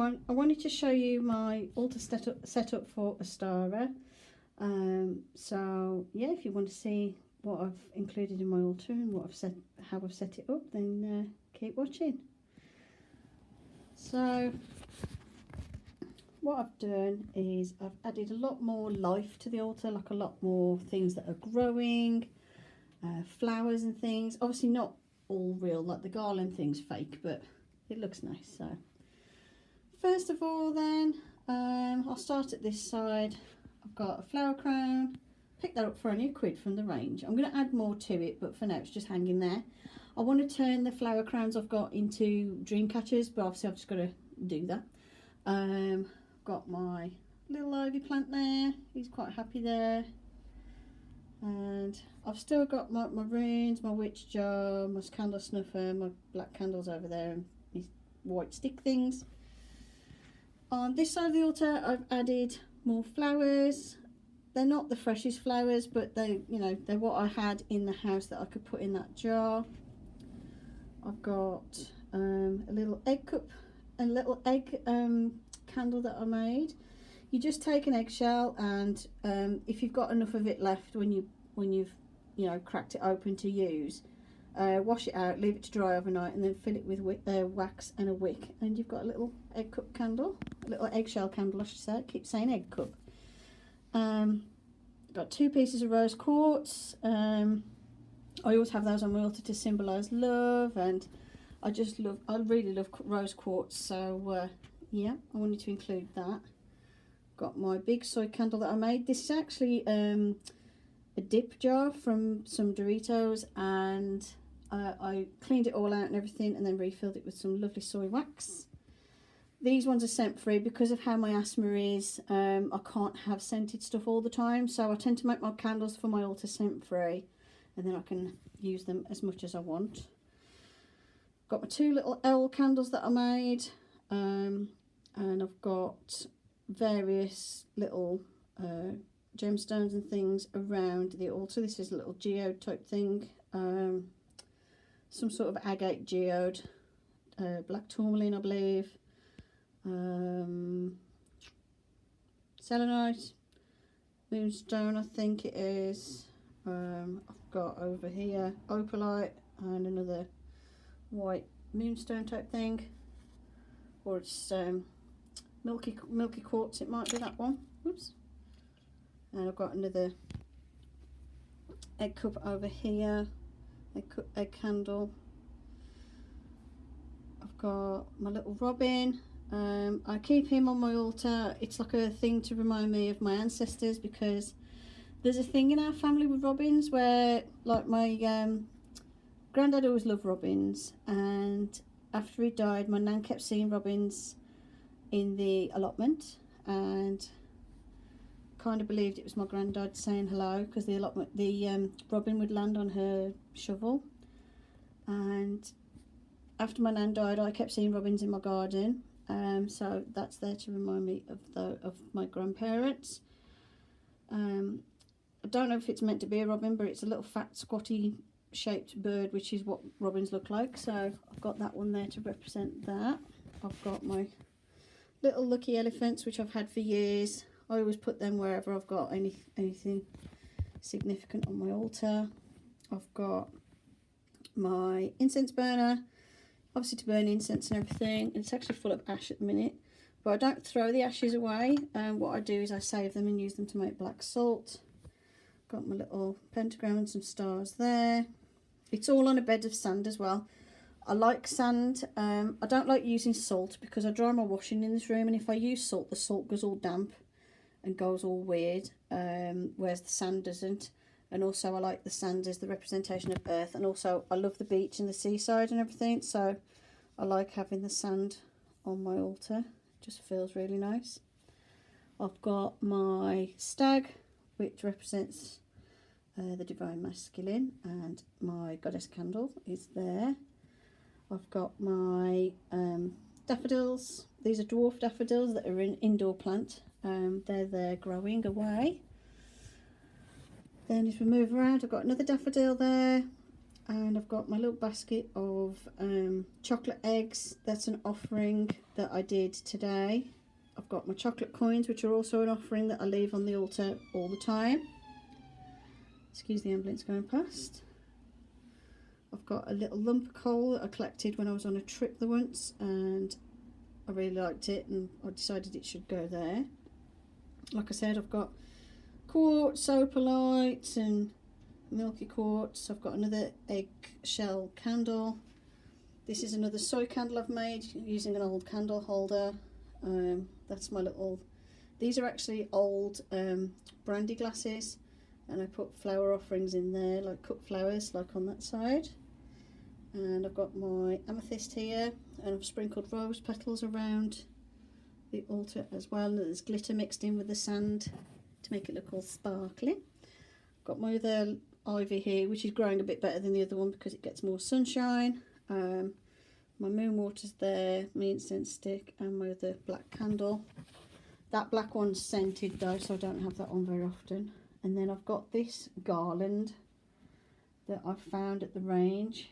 everyone, I wanted to show you my altar setup for Ostara. So yeah, if you want to see what I've included in my altar and what how I've set it up, then keep watching. So what I've done is I've added a lot more life to the altar, like a lot more things that are growing, flowers and things. Obviously not all real, like the garland thing's fake, but it looks nice. So first of all then, I'll start at this side. I've got a flower crown, picked that up for only £1 from the range. I'm going to add more to it, but for now it's just hanging there. I want to turn the flower crowns I've got into dream catchers, but obviously I've just got to do that. Got my little ivy plant there, he's quite happy there. And I've still got my runes, my witch jar, my candle snuffer, my black candles over there, and these white stick things. On this side of the altar I've added more flowers. They're not the freshest flowers, but they, you know, they're what I had in the house that I could put in that jar. I've got a little egg cup, a little egg candle that I made. You just take an eggshell, and if you've got enough of it left when you've cracked it open to use, wash it out, leave it to dry overnight, and then fill it with wax and a wick, and you've got a little egg cup candle, a little eggshell candle I should say. I keep saying egg cup. Got 2 pieces of rose quartz. I always have those on my altar to symbolise love, and I really love rose quartz, so yeah, I wanted to include that. Got my big soy candle that I made. This is actually a dip jar from some Doritos, and I cleaned it all out and everything, and then refilled it with some lovely soy wax. These ones are scent free because of how my asthma is. I can't have scented stuff all the time, so I tend to make my candles for my altar scent free, and then I can use them as much as I want. Got my 2 little L candles that I made, and I've got various little gemstones and things around the altar. This is a little geode type thing, some sort of agate geode, black tourmaline I believe, selenite, moonstone I think it is. I've got over here opalite and another white moonstone type thing, or it's milky quartz, it might be that one. Oops. And I've got another egg cup over here, egg candle. I've got my little robin. I keep him on my altar. It's like a thing to remind me of my ancestors, because there's a thing in our family with robins where, like, my granddad always loved robins, and after he died my nan kept seeing robins in the allotment, and kind of believed it was my granddad saying hello, because the robin would land on her shovel. And after my nan died I kept seeing robins in my garden, so that's there to remind me of my grandparents. I don't know if it's meant to be a robin, but it's a little fat squatty shaped bird, which is what robins look like, so I've got that one there to represent that. I've got my little lucky elephants, which I've had for years. I always put them wherever I've got anything significant on my altar. I've got my incense burner, obviously to burn incense and everything. It's actually full of ash at the minute, but I don't throw the ashes away. What I do is I save them and use them to make black salt. Got my little pentagram and some stars there. It's all on a bed of sand as well. I like sand. I don't like using salt because I dry my washing in this room, and if I use salt, the salt goes all damp and goes all weird, whereas the sand doesn't. And also I like the sand as the representation of earth, and also I love the beach and the seaside and everything, so I like having the sand on my altar. It just feels really nice. I've got my stag, which represents the divine masculine, and my goddess candle is there. I've got my daffodils. These are dwarf daffodils that are an indoor plant. They're there growing away. Then as we move around, I've got another daffodil there. And I've got my little basket of chocolate eggs. That's an offering that I did today. I've got my chocolate coins, which are also an offering that I leave on the altar all the time. Excuse the ambulance going past. I've got a little lump of coal that I collected when I was on a trip there once, and I really liked it, and I decided it should go there. Like I said, I've got quartz, opalite and milky quartz. I've got another eggshell candle. This is another soy candle I've made using an old candle holder. That's my little, these are actually old brandy glasses, and I put flower offerings in there, like cut flowers, like on that side. And I've got my amethyst here, and I've sprinkled rose petals around the altar as well. There's glitter mixed in with the sand to make it look all sparkly. Got my other ivy here, which is growing a bit better than the other one because it gets more sunshine. My moon water's there, my incense stick, and my other black candle. That black one's scented though, so I don't have that on very often. And then I've got this garland that I found at the range.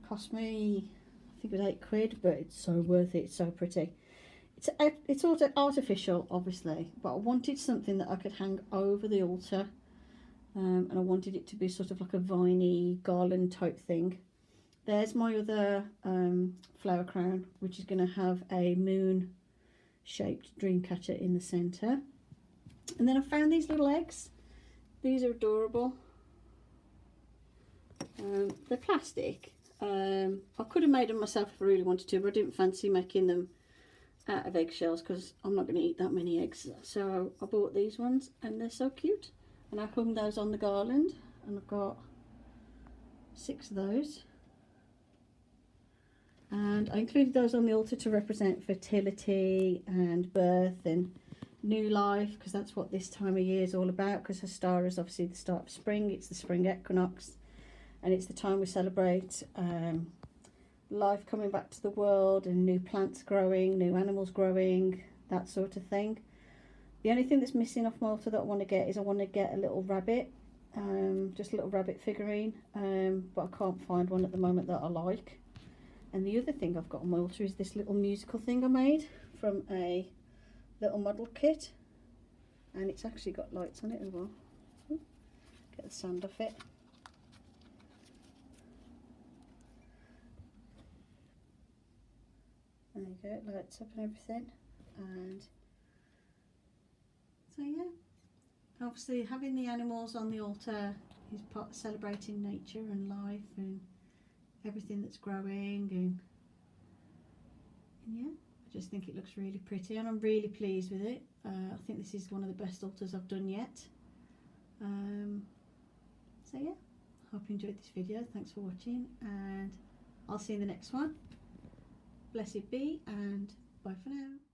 Cost me, I think it was £8, but it's so worth it. It's so pretty. It's artificial, obviously, but I wanted something that I could hang over the altar, and I wanted it to be sort of like a viney garland type thing. There's my other flower crown, which is going to have a moon shaped dream catcher in the centre. And then I found these little eggs. These are adorable. They're plastic. I could have made them myself if I really wanted to, but I didn't fancy making them out of eggshells because I'm not going to eat that many eggs. So I bought these ones, and they're so cute. And I hung those on the garland, and I've got 6 of those. And I included those on the altar to represent fertility and birth and new life, because that's what this time of year is all about, because Ostara is obviously the start of spring. It's the spring equinox, and it's the time we celebrate life coming back to the world, and new plants growing, new animals growing, that sort of thing. The only thing that's missing off my altar that I want to get is I want to get a little rabbit, just a little rabbit figurine, but I can't find one at the moment that I like. And the other thing I've got on my altar is this little musical thing I made from a little model kit, and it's actually got lights on it as well. Get the sand off it. There you go, it lights up and everything. And so yeah, obviously having the animals on the altar is part celebrating nature and life and everything that's growing, and yeah, I just think it looks really pretty, and I'm really pleased with it. I think this is one of the best altars I've done yet. So yeah, hope you enjoyed this video. Thanks for watching, and I'll see you in the next one. Blessed be, and bye for now.